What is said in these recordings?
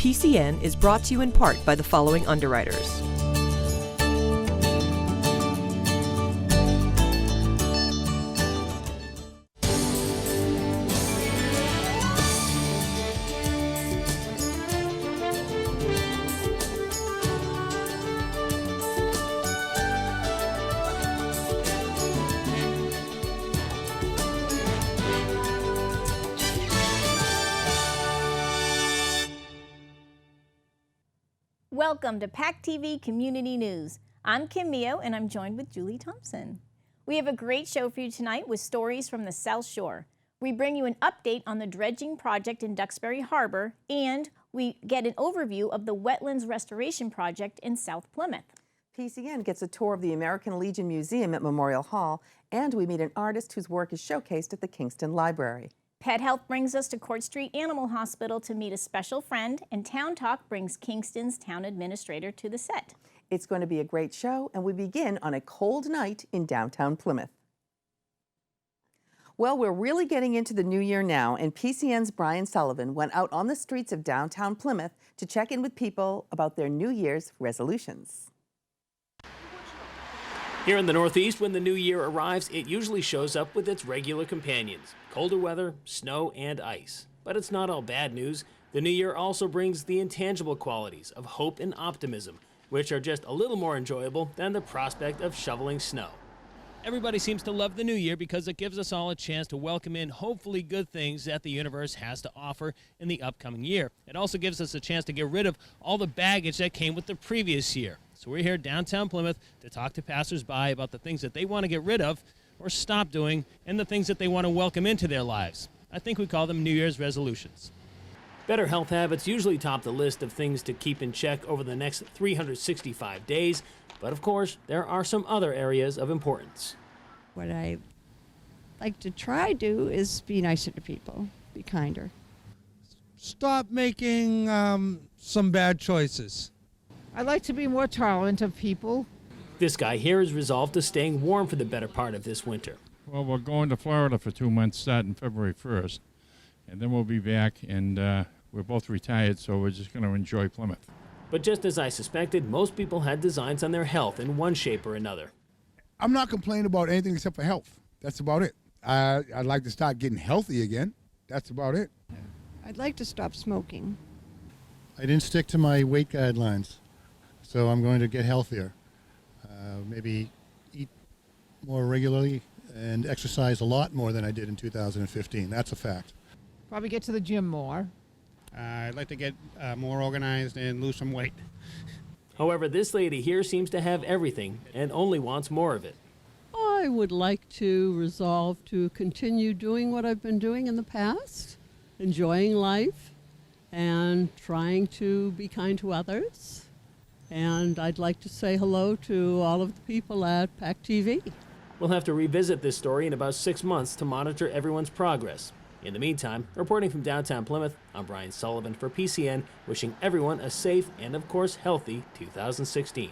PCN is brought to you in part by the following underwriters. Welcome to PACTV Community News. I'm Kim Mio and I'm joined with Julie Thompson. We have a great show for you tonight with stories from the South Shore. We bring you an update on the dredging project in Duxbury Harbor, and we get an overview of the wetlands restoration project in South Plymouth. PCN gets a tour of the American Legion Museum at Memorial Hall, and we meet an artist whose work is showcased at the Kingston Library. Pet Health brings us to Court Street Animal Hospital to meet a special friend, and Town Talk brings Kingston's town administrator to the set. It's going to be a great show, and we begin on a cold night in downtown Plymouth. Well, we're really getting into the new year now, and PCN's Brian Sullivan went out on the streets of downtown Plymouth to check in with people about their New Year's resolutions. Here in the Northeast, when the new year arrives, it usually shows up with its regular companions: colder weather, snow, and ice. But it's not all bad news. The new year also brings the intangible qualities of hope and optimism, which are just a little more enjoyable than the prospect of shoveling snow. Everybody seems to love the new year because it gives us all a chance to welcome in hopefully good things that the universe has to offer in the upcoming year. It also gives us a chance to get rid of all the baggage that came with the previous year. So we're here downtown Plymouth to talk to passersby about the things that they want to get rid of or stop doing, and the things that they want to welcome into their lives. I think we call them New Year's resolutions. Better health habits usually top the list of things to keep in check over the next 365 days, but of course, there are some other areas of importance. What I like to try to do is be nicer to people, be kinder. Stop making some bad choices. I'd like to be more tolerant of people. This guy here is resolved to staying warm for the better part of this winter. Well, we're going to Florida for 2 months starting February 1st, and then we'll be back, and we're both retired, so we're just going to enjoy Plymouth. But just as I suspected, most people had designs on their health in one shape or another. I'm not complaining about anything except for health. That's about it. I'd like to start getting healthy again. That's about it. I'd like to stop smoking. I didn't stick to my weight guidelines, so I'm going to get healthier. Maybe eat more regularly and exercise a lot more than I did in 2015. That's a fact. Probably get to the gym more. I'd like to get more organized and lose some weight. However, this lady here seems to have everything and only wants more of it. I would like to resolve to continue doing what I've been doing in the past, enjoying life and trying to be kind to others. And I'd like to say hello to all of the people at PACTV. We'll have to revisit this story in about 6 months to monitor everyone's progress. In the meantime, reporting from downtown Plymouth, I'm Brian Sullivan for PCN, wishing everyone a safe and, of course, healthy 2016.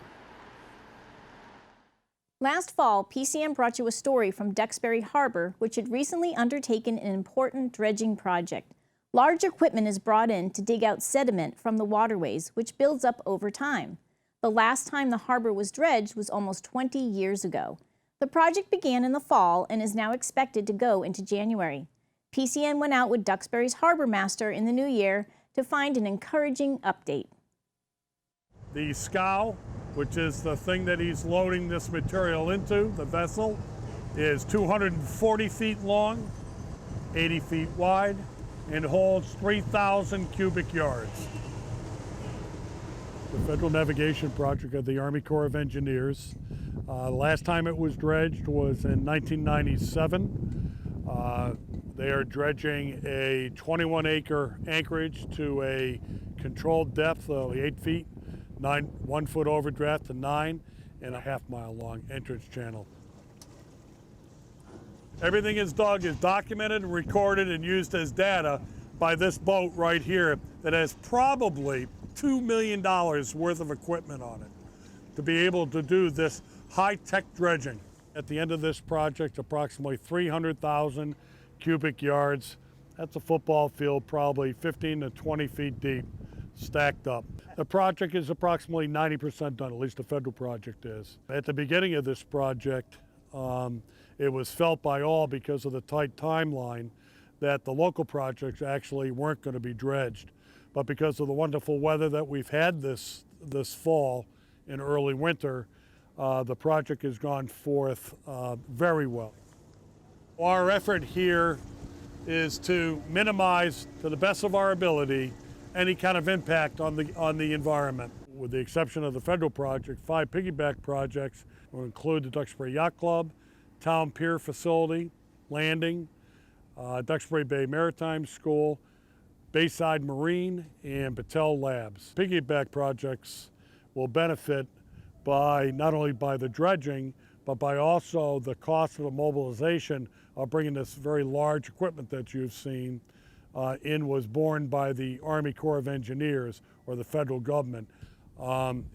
Last fall, PCN brought you a story from Duxbury Harbor, which had recently undertaken an important dredging project. Large equipment is brought in to dig out sediment from the waterways, which builds up over time. The last time the harbor was dredged was almost 20 years ago. The project began in the fall and is now expected to go into January. PCN went out with Duxbury's harbor master in the new year to find an encouraging update. The scow, which is the thing that he's loading this material into, the vessel, is 240 feet long, 80 feet wide, and holds 3,000 cubic yards. The Federal Navigation Project of the Army Corps of Engineers. Last time it was dredged was in 1997. They are dredging a 21-acre anchorage to a controlled depth of 8 feet, 1 foot overdraft to 9.5 mile long entrance channel. Everything is dug is documented, recorded, and used as data by this boat right here that has probably $2 million worth of equipment on it to be able to do this high-tech dredging. At the end of this project, approximately 300,000 cubic yards. That's a football field, probably 15 to 20 feet deep. stacked up. The project is approximately 90% done, at least the federal project is. At the beginning of this project, it was felt by all, because of the tight timeline, that the local projects actually weren't going to be dredged. But because of the wonderful weather that we've had this fall and early winter, the project has gone forth very well. Our effort here is to minimize, to the best of our ability, any kind of impact on the environment. With the exception of the federal project, 5 piggyback projects will include the Duxbury Yacht Club, Town Pier Facility, Landing, Duxbury Bay Maritime School, Bayside Marine, and Battelle Labs. Piggyback projects will benefit by not only by the dredging, but by also the cost of the mobilization of bringing this very large equipment that you've seen was borne by the Army Corps of Engineers, or the federal government.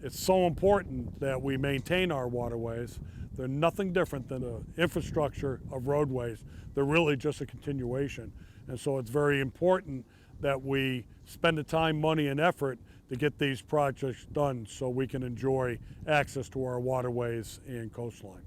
It's so important that we maintain our waterways. They're nothing different than the infrastructure of roadways. They're really just a continuation. And so it's very important that we spend the time, money, and effort to get these projects done so we can enjoy access to our waterways and coastline.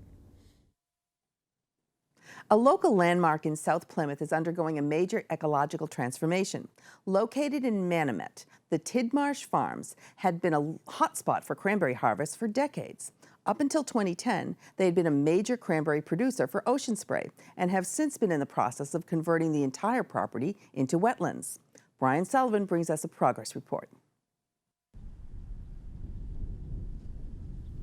A local landmark in South Plymouth is undergoing a major ecological transformation. Located in Manomet, the Titmarsh farms had been a hotspot for cranberry harvest for decades. Up until 2010, they had been a major cranberry producer for ocean spray and have since been in the process of converting the entire property into wetlands. Brian Sullivan brings us a progress report.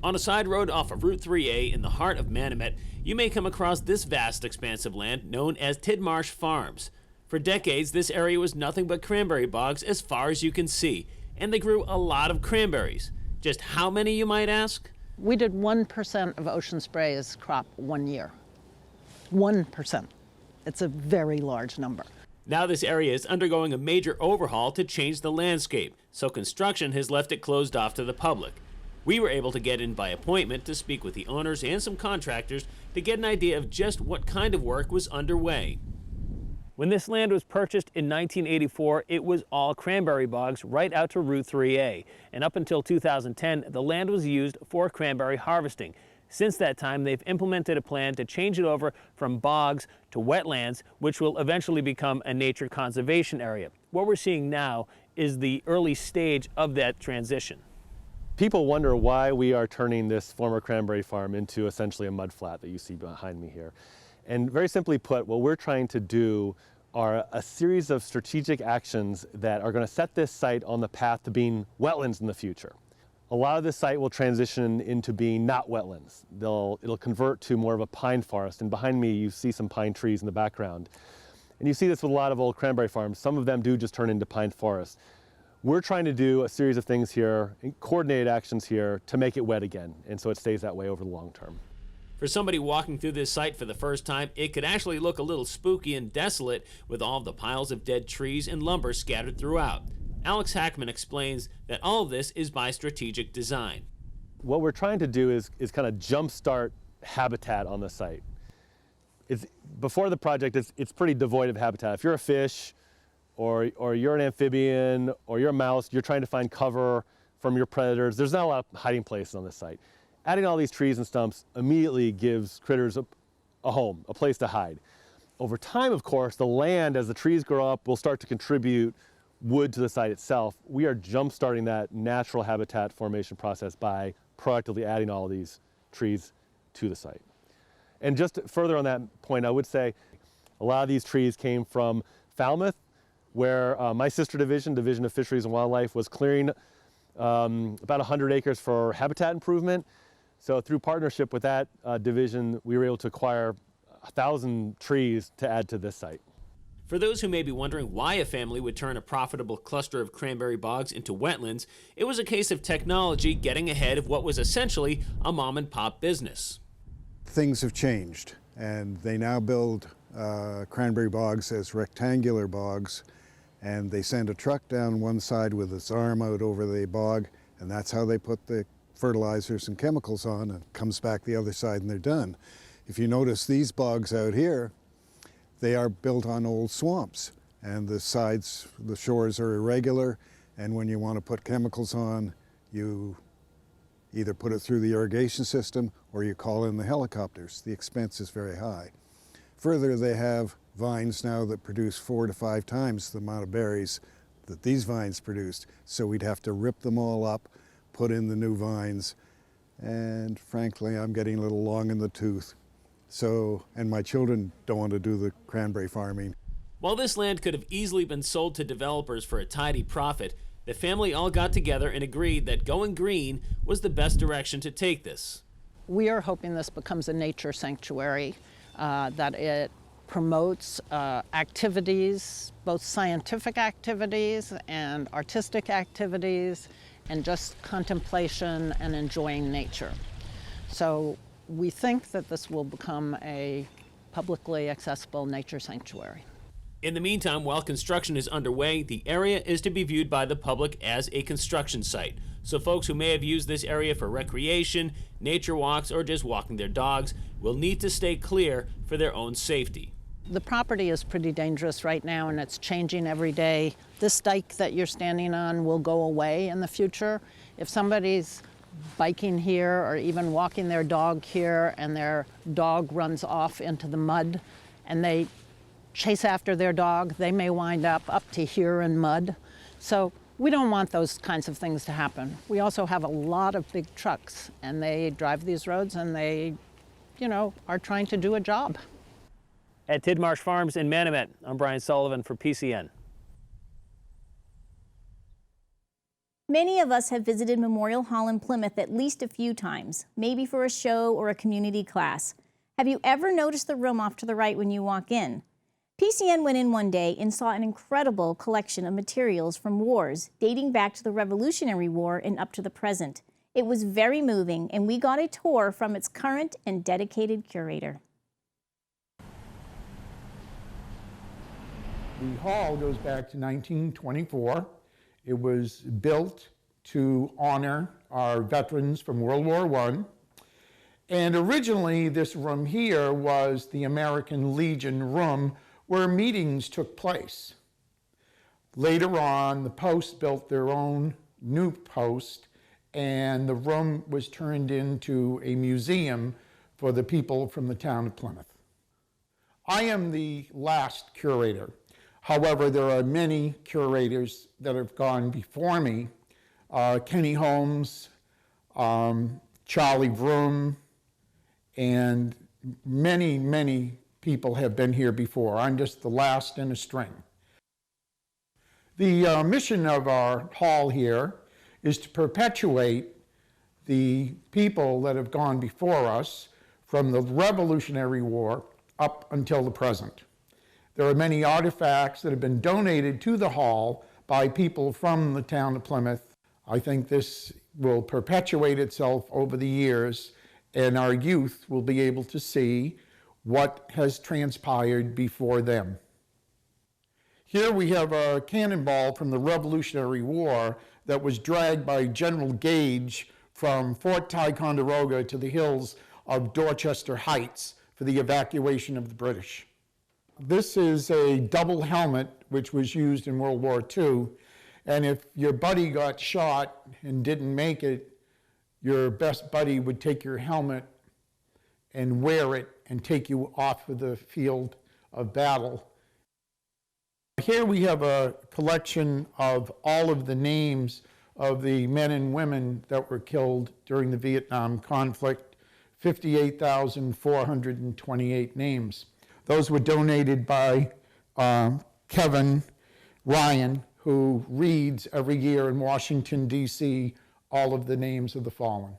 On a side road off of Route 3A in the heart of Manomet, you may come across this vast expanse of land known as Titmarsh Farms. For decades, this area was nothing but cranberry bogs as far as you can see, and they grew a lot of cranberries. Just how many, you might ask? We did 1% of ocean spray's crop 1 year. 1%. It's a very large number. Now this area is undergoing a major overhaul to change the landscape, so construction has left it closed off to the public. We were able to get in by appointment to speak with the owners and some contractors to get an idea of just what kind of work was underway. When this land was purchased in 1984, it was all cranberry bogs right out to Route 3A. And up until 2010, the land was used for cranberry harvesting. Since that time, they've implemented a plan to change it over from bogs to wetlands, which will eventually become a nature conservation area. What we're seeing now is the early stage of that transition. People wonder why we are turning this former cranberry farm into essentially a mud flat that you see behind me here. And very simply put, what we're trying to do are a series of strategic actions that are going to set this site on the path to being wetlands in the future. A lot of this site will transition into being not wetlands. It'll convert to more of a pine forest, and behind me you see some pine trees in the background. And you see this with a lot of old cranberry farms. Some of them do just turn into pine forests. We're trying to do a series of things here, coordinated actions here, to make it wet again, and so it stays that way over the long term. For somebody walking through this site for the first time, it could actually look a little spooky and desolate with all of the piles of dead trees and lumber scattered throughout. Alex Hackman explains that all of this is by strategic design. What we're trying to do is kind of jumpstart habitat on the site. Before the project, it's pretty devoid of habitat. If you're a fish, or you're an amphibian, or you're a mouse, you're trying to find cover from your predators. There's not a lot of hiding places on this site. Adding all these trees and stumps immediately gives critters a home, a place to hide. Over time, of course, the land, as the trees grow up, will start to contribute wood to the site itself. We are jump-starting that natural habitat formation process by proactively adding all of these trees to the site. And just further on that point, I would say a lot of these trees came from Falmouth, where my sister division, Division of Fisheries and Wildlife, was clearing about 100 acres for habitat improvement. So through partnership with that division, we were able to acquire 1,000 trees to add to this site. For those who may be wondering why a family would turn a profitable cluster of cranberry bogs into wetlands, it was a case of technology getting ahead of what was essentially a mom-and-pop business. Things have changed, and they now build cranberry bogs as rectangular bogs, and they send a truck down one side with its arm out over the bog, and that's how they put the fertilizers and chemicals on, and comes back the other side and they're done. If you notice these bogs out here, they are built on old swamps, and the shores are irregular, And when you want to put chemicals on, you either put it through the irrigation system or you call in the helicopters. The expense is very high. Further, they have vines now that produce 4 to 5 times the amount of berries that these vines produced. So we'd have to rip them all up, put in the new vines, and frankly, I'm getting a little long in the tooth. So, and my children don't want to do the cranberry farming. While this land could have easily been sold to developers for a tidy profit, the family all got together and agreed that going green was the best direction to take this. We are hoping this becomes a nature sanctuary, that it promotes activities, both scientific activities and artistic activities, and just contemplation and enjoying nature. So we think that this will become a publicly accessible nature sanctuary. In the meantime, while construction is underway, the area is to be viewed by the public as a construction site. So folks who may have used this area for recreation, nature walks, or just walking their dogs will need to stay clear for their own safety. The property is pretty dangerous right now, and it's changing every day. This dike that you're standing on will go away in the future. If somebody's biking here or even walking their dog here and their dog runs off into the mud and they chase after their dog, they may wind up to here in mud. So we don't want those kinds of things to happen. We also have a lot of big trucks, and they drive these roads and they, are trying to do a job. At Titmarsh Farms in Manomet, I'm Brian Sullivan for PCN. Many of us have visited Memorial Hall in Plymouth at least a few times, maybe for a show or a community class. Have you ever noticed the room off to the right when you walk in? PCN went in one day and saw an incredible collection of materials from wars dating back to the Revolutionary War and up to the present. It was very moving, and we got a tour from its current and dedicated curator. The hall goes back to 1924. It was built to honor our veterans from World War I. And originally, this room here was the American Legion room where meetings took place. Later on, the Post built their own new post, and the room was turned into a museum for the people from the town of Plymouth. I am the last curator. However, there are many curators that have gone before me. Kenny Holmes, Charlie Vroom, and many people have been here before. I'm just the last in a string. The mission of our hall here is to perpetuate the people that have gone before us from the Revolutionary War up until the present. There are many artifacts that have been donated to the hall by people from the town of Plymouth. I think this will perpetuate itself over the years, and our youth will be able to see what has transpired before them. Here we have a cannonball from the Revolutionary War that was dragged by General Gage from Fort Ticonderoga to the hills of Dorchester Heights for the evacuation of the British. This is a double helmet which was used in World War II, and if your buddy got shot and didn't make it, your best buddy would take your helmet and wear it and take you off of the field of battle. Here we have a collection of all of the names of the men and women that were killed during the Vietnam conflict, 58,428 names. Those were donated by Kevin Ryan, who reads every year in Washington, D.C., all of the names of the fallen.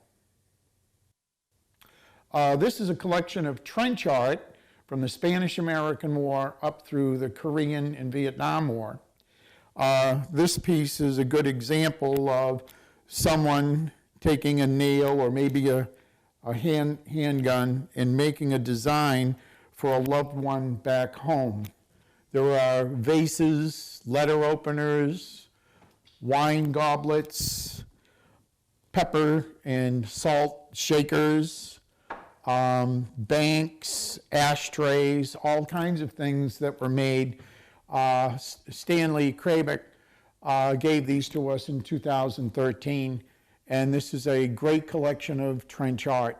This is a collection of trench art from the Spanish-American War up through the Korean and Vietnam War. This piece is a good example of someone taking a nail or maybe a handgun and making a design for a loved one back home. There are vases, letter openers, wine goblets, pepper and salt shakers, banks, ashtrays, all kinds of things that were made. Stanley Krabick gave these to us in 2013, and this is a great collection of trench art.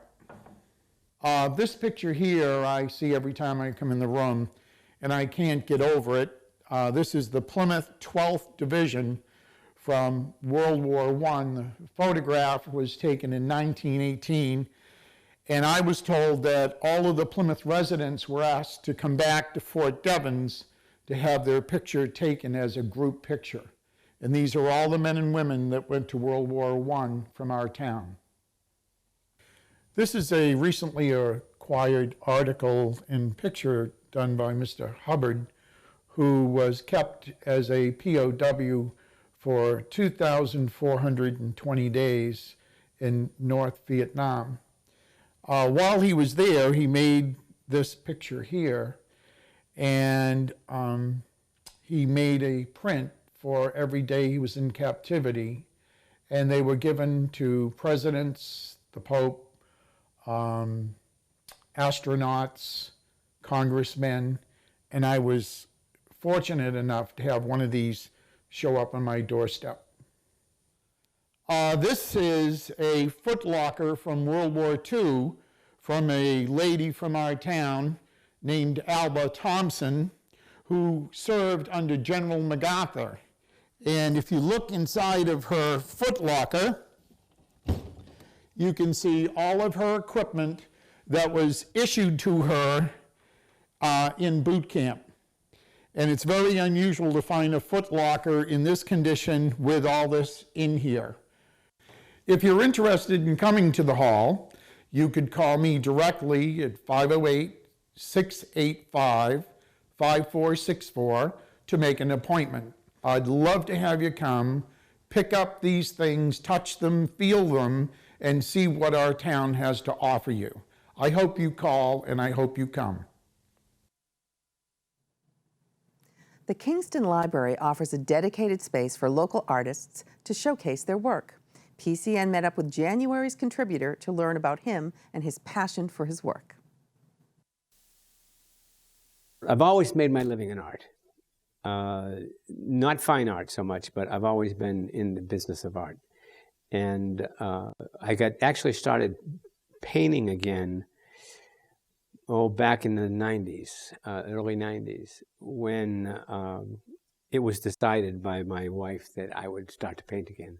This picture here I see every time I come in the room, and I can't get over it. This is the Plymouth 12th Division from World War I. The photograph was taken in 1918, and I was told that all of the Plymouth residents were asked to come back to Fort Devens to have their picture taken as a group picture. And these are all the men and women that went to World War I from our town. This is a recently acquired article and picture done by Mr. Hubbard, who was kept as a POW for 2,420 days in North Vietnam. While he was there, he made this picture here, and he made a print for every day he was in captivity, and they were given to presidents, the Pope, astronauts, congressmen, and I was fortunate enough to have one of these show up on my doorstep. This is a footlocker from World War II from a lady from our town named Alba Thompson, who served under General MacArthur. And if you look inside of her footlocker, you can see all of her equipment that was issued to her in boot camp. And it's very unusual to find a footlocker in this condition with all this in here. If you're interested in coming to the hall, you could call me directly at 508-685-5464 to make an appointment. I'd love to have you come, pick up these things, touch them, feel them, and see what our town has to offer you. I hope you call, and I hope you come. The Kingston Library offers a dedicated space for local artists to showcase their work. PCN met up with January's contributor to learn about him and his passion for his work. I've always made my living in art. Not fine art so much, but I've always been in the business of art. And I actually started painting again, back in the 90s, early 90s, when it was decided by my wife that I would start to paint again.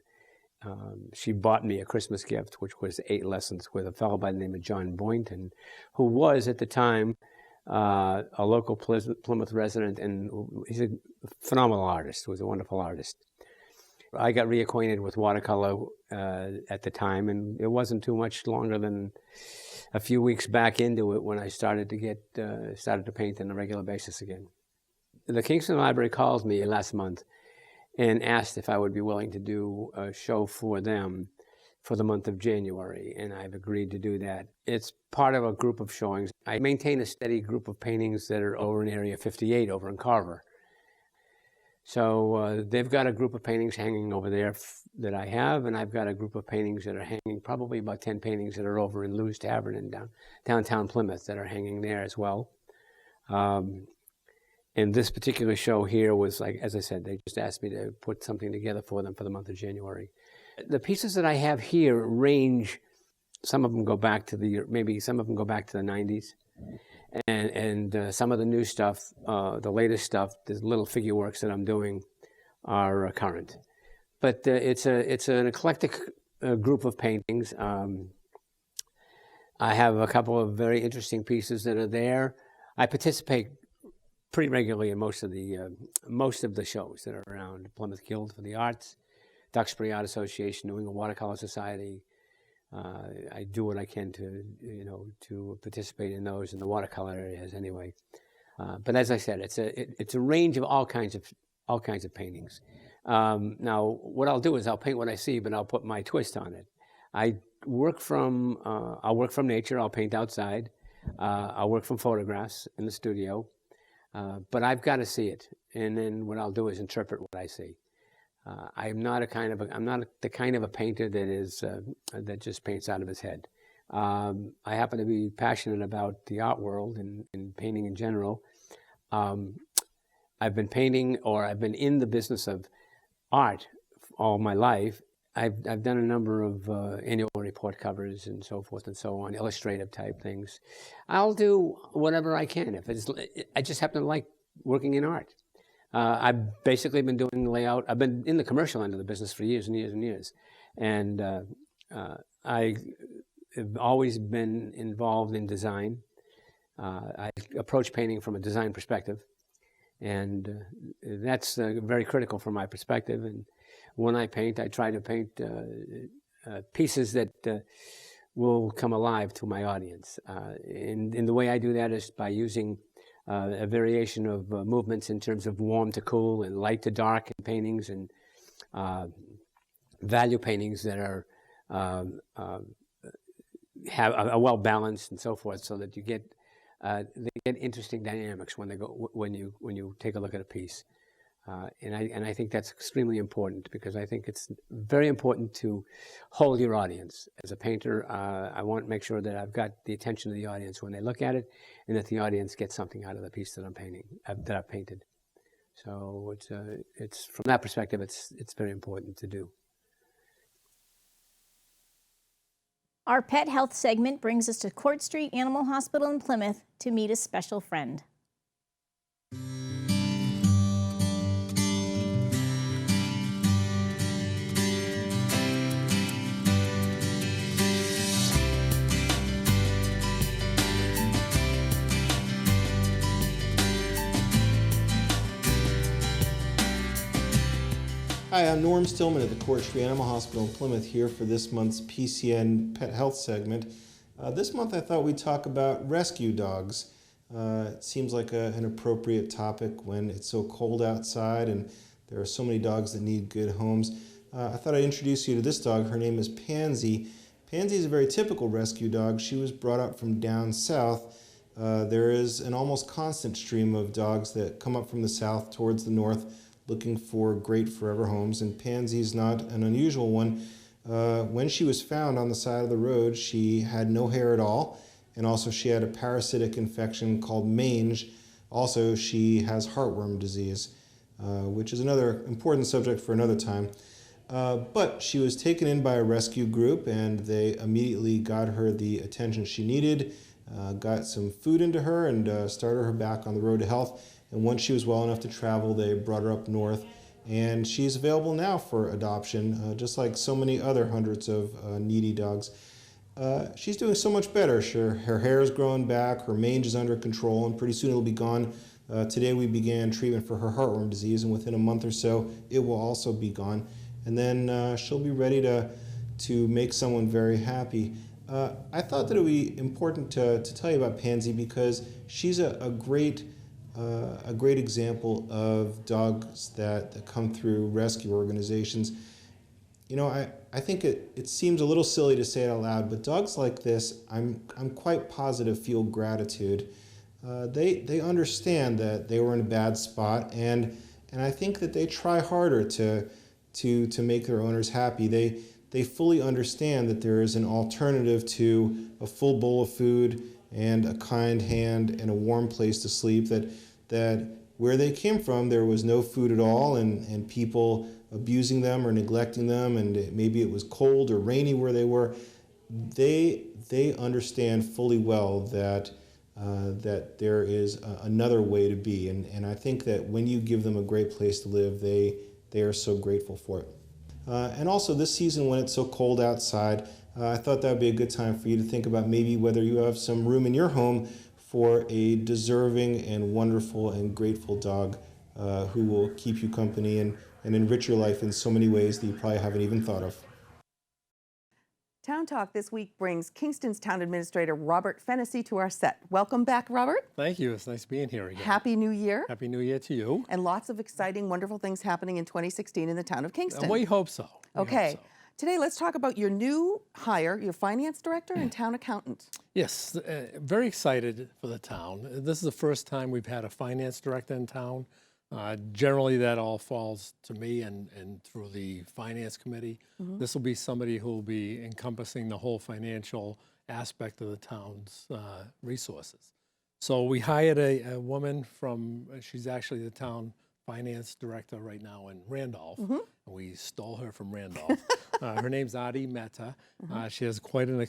She bought me a Christmas gift, which was 8 lessons with a fellow by the name of John Boynton, who was at the time a local Plymouth resident, and he's a phenomenal artist, was a wonderful artist. I got reacquainted with watercolor at the time, and it wasn't too much longer than a few weeks back into it when I started to paint on a regular basis again. The Kingston Library called me last month and asked if I would be willing to do a show for them for the month of January, and I've agreed to do that. It's part of a group of showings. I maintain a steady group of paintings that are over in Area 58 over in Carver. So they've got a group of paintings hanging over there that I have, and I've got a group of paintings that are hanging, probably about 10 paintings that are over in Lou's Tavern in downtown Plymouth that are hanging there as well. And this particular show here was, like, as I said, they just asked me to put something together for them for the month of January. The pieces that I have here range, some of them go back to some of them go back to the 90s. And some of the new stuff, the latest stuff, the little figure works that I'm doing are current. But it's an eclectic group of paintings. I have a couple of very interesting pieces that are there. I participate pretty regularly in most of the shows that are around. Plymouth Guild for the Arts, Duxbury Art Association, New England Watercolor Society. I do what I can to participate in those in the watercolor areas anyway. But as I said, it's a range of all kinds of paintings. Now, what I'll do is I'll paint what I see, but I'll put my twist on it. I'll work from nature. I'll paint outside. I'll work from photographs in the studio. But I've got to see it, and then what I'll do is interpret what I see. I'm not the kind of a painter that just paints out of his head. I happen to be passionate about the art world and painting in general. I've been painting, or I've been in the business of art all my life. I've done a number of annual report covers and so forth and so on, illustrative type things. I'll do whatever I can. I just happen to like working in art. I've basically been doing layout. I've been in the commercial end of the business for years and years and years. And I have always been involved in design. I approach painting from a design perspective. And that's very critical from my perspective. And when I paint, I try to paint pieces that will come alive to my audience. And the way I do that is by using a variation of movements in terms of warm to cool and light to dark in paintings, and value paintings that are are well balanced and so forth, so that you get they get interesting dynamics when you take a look at a piece. And I think that's extremely important, because I think it's very important to hold your audience. As a painter, I want to make sure that I've got the attention of the audience when they look at it, and that the audience gets something out of the piece that I'm painting, that I've painted. So it's from that perspective, it's very important to do. Our pet health segment brings us to Court Street Animal Hospital in Plymouth to meet a special friend. Hi, I'm Norm Stillman at the Court Street Animal Hospital in Plymouth, here for this month's PCN Pet Health segment. This month I thought we'd talk about rescue dogs. It seems like an appropriate topic when it's so cold outside and there are so many dogs that need good homes. I thought I'd introduce you to this dog. Her name is Pansy. Pansy is a very typical rescue dog. She was brought up from down south. There is an almost constant stream of dogs that come up from the south towards the north, looking for great forever homes, and Pansy's not an unusual one. When she was found on the side of the road, she had no hair at all, and also she had a parasitic infection called mange. Also, she has heartworm disease, which is another important subject for another time. But she was taken in by a rescue group, and they immediately got her the attention she needed, got some food into her, and started her back on the road to health. And once she was well enough to travel, they brought her up north, and she's available now for adoption, just like so many other hundreds of needy dogs. She's doing so much better. Her hair is growing back, her mange is under control, and pretty soon it'll be gone. Today we began treatment for her heartworm disease, and within a month or so, it will also be gone. And then she'll be ready to make someone very happy. I thought that it would be important to tell you about Pansy, because she's a great example of dogs that come through rescue organizations. You know, I think it seems a little silly to say it out loud, but dogs like this, I'm quite positive, feel gratitude. They understand that they were in a bad spot, and I think that they try harder to make their owners happy. They fully understand that there is an alternative to a full bowl of food and a kind hand and a warm place to sleep, that where they came from there was no food at all, and people abusing them or neglecting them, and maybe it was cold or rainy where they were. They understand fully well that there is another way to be, and I think that when you give them a great place to live, they are so grateful for it. And also this season, when it's so cold outside, I thought that would be a good time for you to think about maybe whether you have some room in your home for a deserving and wonderful and grateful dog who will keep you company and enrich your life in so many ways that you probably haven't even thought of. Town Talk this week brings Kingston's Town Administrator Robert Fennessy to our set. Welcome back, Robert. Thank you. It's nice being here again. Happy New Year. Happy New Year to you. And lots of exciting, wonderful things happening in 2016 in the town of Kingston. We hope so. Okay. Today, let's talk about your new hire, your finance director and town accountant. Yes, very excited for the town. This is the first time we've had a finance director in town. Generally, that all falls to me and through the finance committee. Mm-hmm. This will be somebody who will be encompassing the whole financial aspect of the town's resources. So we hired a woman she's actually the town finance director right now in Randolph. We stole her from Randolph. Her name's Adi Mehta. She has quite an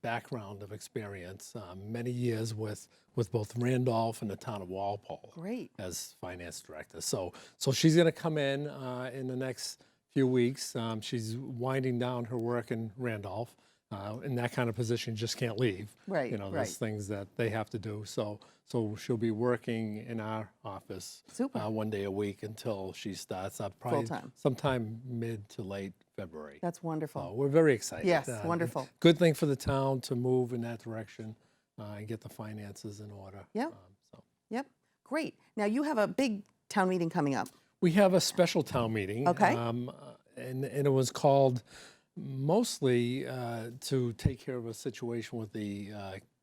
background of experience, many years with both Randolph and the town of Walpole. Great. As finance director. So she's going to come in the next few weeks. She's winding down her work in Randolph. In that kind of position, you just can't leave. Right, You know, right. there's things that they have to do. So she'll be working in our office one day a week until she starts up probably Full-time. sometime mid to late February. That's wonderful. So we're very excited. Yes, wonderful. Good thing for the town to move in that direction and get the finances in order. Yep. Yep. Great. Now you have a big town meeting coming up. We have a special town meeting. Okay. And it was called mostly to take care of a situation with the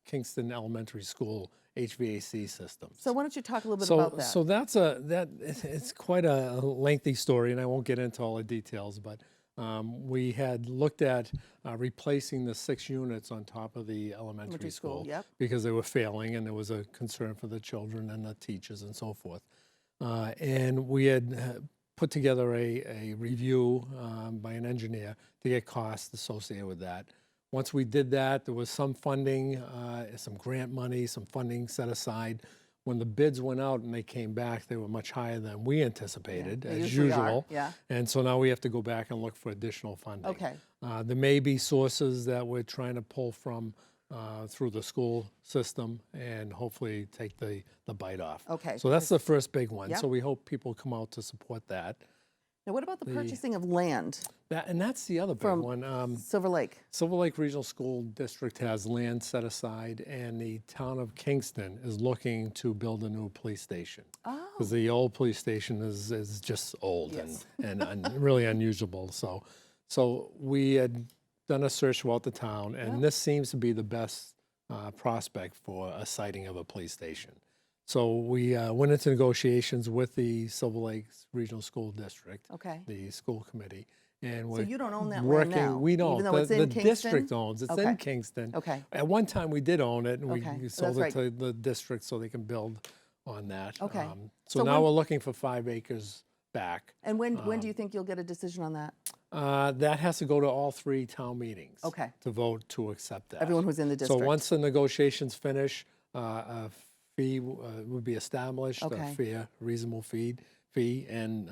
Kingston Elementary School HVAC system. So why don't you talk a little bit about that? So it's quite a lengthy story, and I won't get into all the details, but we had looked at replacing the 6 units on top of the elementary school yep. because they were failing, and there was a concern for the children and the teachers and so forth. And we had put together a review by an engineer to get costs associated with that. Once we did that, there was some funding, some grant money, some funding set aside. When the bids went out and they came back, they were much higher than we anticipated, they as usually are, usual. yeah. And so now we have to go back and look for additional funding. Okay. There may be sources that we're trying to pull from through the school system and hopefully take the bite off. Okay. So that's the first big one. Yep. So we hope people come out to support that. Now, what about the purchasing of land And that's the other big from one. Silver Lake? Silver Lake Regional School District has land set aside, and the town of Kingston is looking to build a new police station. Because the old police station is just old and really unusable. So we had done a search throughout the town, and this seems to be the best prospect for a siting of a police station. So we went into negotiations with the Silver Lakes Regional School District, the school committee, and we're So you don't own that land working. now, We don't. even though it's in the Kingston? district owns. It's in Okay. Kingston. Okay. At one time, we did own it, and we Okay. sold That's it to the district so they can build on that. Okay. So So now when- we're looking for 5 acres back. And when do you think you'll get a decision on that? That has to go to all 3 town meetings Okay. to vote to accept that. Everyone who's in the district. So once the negotiations finish, a fee would be established, Okay. a fair, reasonable fee, and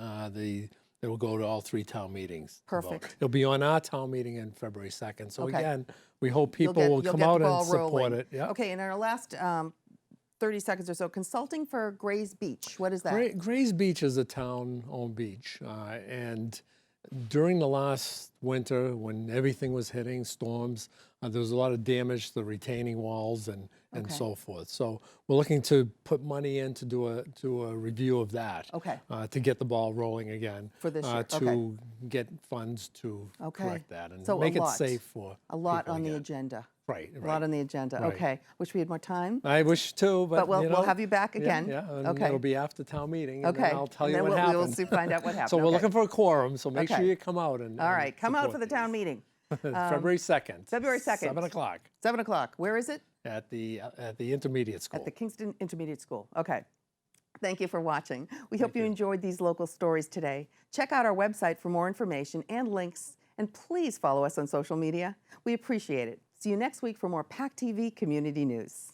it will go to all 3 town meetings. to vote. Perfect. It'll be on our town meeting in February 2nd. So Okay. again, we hope You'll people will get come the out ball and support rolling. it. Yeah. Okay, in our last 30 seconds or so, consulting for Gray's Beach. What is that? Gray's Beach is a town-owned beach, and during the last winter, when everything was hitting, storms, there was a lot of damage to the retaining walls and so forth. So we're looking to put money in to do a review of that. Okay. To get the ball rolling again. For this year, To okay. get funds to Okay. correct that and So make a it lot. safe for A lot people on the again. agenda. Right. A lot on the agenda. Right. Okay. Wish we had more time. I wish too, but we'll, you know, we'll have you back yeah, again. Yeah, and Okay. it'll be after town meeting. And Okay. then I'll tell And you then what we'll happened. find out what happened. So we're Okay. looking for a quorum. So make Okay. sure you come out and. All right. Come out support for the town meeting. February 2nd. February 2nd. 7 o'clock 7 o'clock. Where is it? at the intermediate school. At the Kingston Intermediate School. Okay. Thank you for watching. We hope you enjoyed these local stories today. Check out our website for more information and links, and please follow us on social media. We appreciate it. See you next week for more PACTV Community News.